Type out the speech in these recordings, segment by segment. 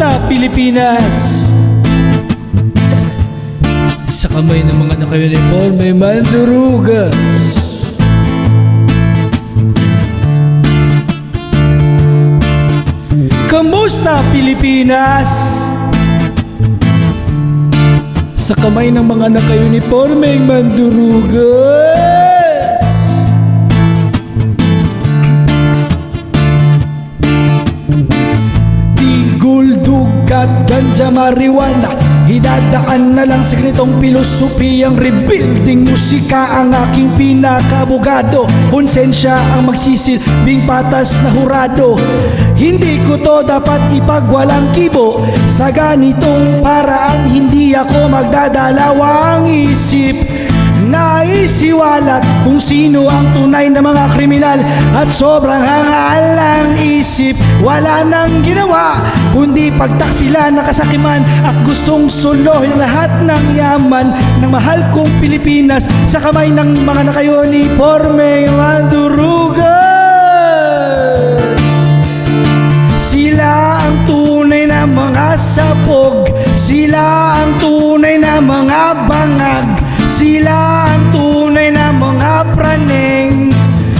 Kamusta Pilipinas? Sa kamay ng mga naka-uniforme mandurugas. Kamusta Pilipinas? Sa kamay ng mga naka-uniforme mandurugas. Tigol, dugat, ganja, marijuana, idadaan na lang sa ganitong pilosopiyang rebuilding musika ang aking pinakabugado. Konsensya ang magsisilbing patas na hurado. Hindi ko to dapat ipagwalang kibo. Sa ganitong paraan hindi ako magdadalawang isip. Naisiwalat kung sino ang tunay na mga kriminal at sobrang hangal ng isip. Wala nang ginawa kundi pagtaksila ng kasakiman at gustong solohin lahat ng yaman ng mahal kong Pilipinas sa kamay ng mga naka-uniforme mandurugas. Sila ang tunay na mga sapog, sila ang tunay na mga bangag, sila ang tunay na mga praneng,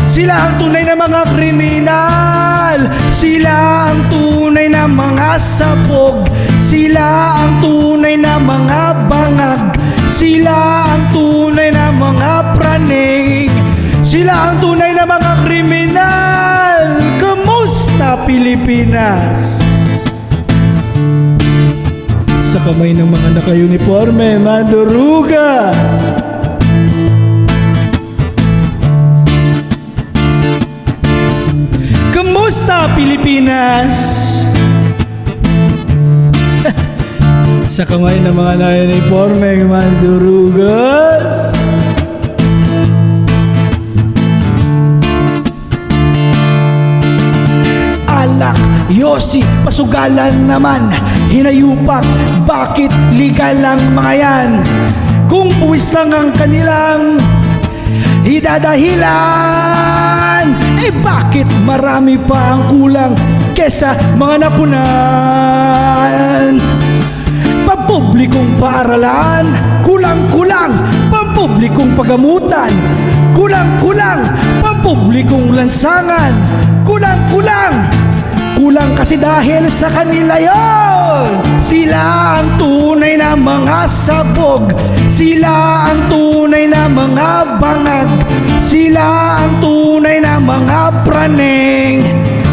sila ang tunay na mga kriminal, sila ang tunay na mga sapog, sila ang tunay na mga bangag, sila ang tunay na mga praneng, sila ang tunay na mga kriminal. Kamusta Pilipinas? Sa kamay ng mga naka-uniforme mandurugas. Kamusta Pilipinas? Sa kamay ng mga naka-uniforme mandurugas. Alak, yosi, pasugalan naman, hinayupak, bakit legal lang mga yan? Kung uwis lang ang kanilang idadahilan, bakit marami pa ang kulang kesa mga napunan? Pampublikong paaralan, kulang-kulang, pampublikong pagamutan, kulang-kulang, pampublikong lansangan, kulang-kulang, kulang kasi dahil sa kanila yon. Sila ang tunay na mga sabog, sila ang tunay na mga bangag, sila ang tunay na mga praneng,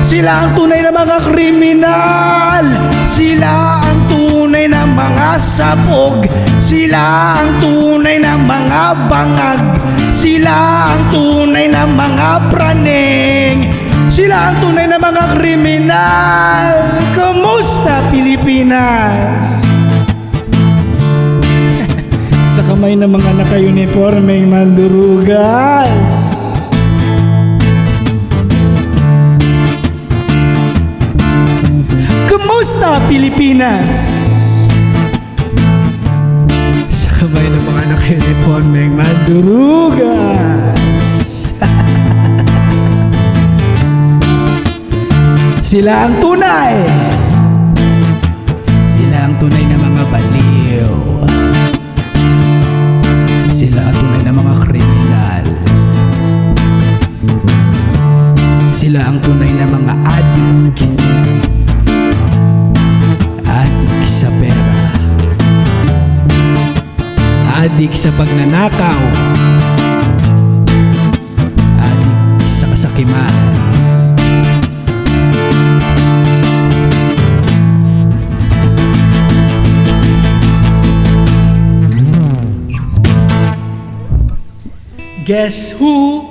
sila ang tunay na mga kriminal, sila ang tunay na mga sabog, sila ang tunay na mga bangag, sila ang tunay na mga praneng, sila ang tunay na mga kriminal. Kamusta Pilipinas? Sa kamay ng mga naka-uniforme mandurugas. Kamusta Pilipinas? Sa kamay ng mga naka-uniforme mandurugas. Sila ang tunay. Sila ang tunay na mga baliw. Sila ang tunay na mga kriminal. Sila ang tunay na mga adik. Adik sa pera. Adik sa pagnanakaw. Adik sa kasakiman. Guess who?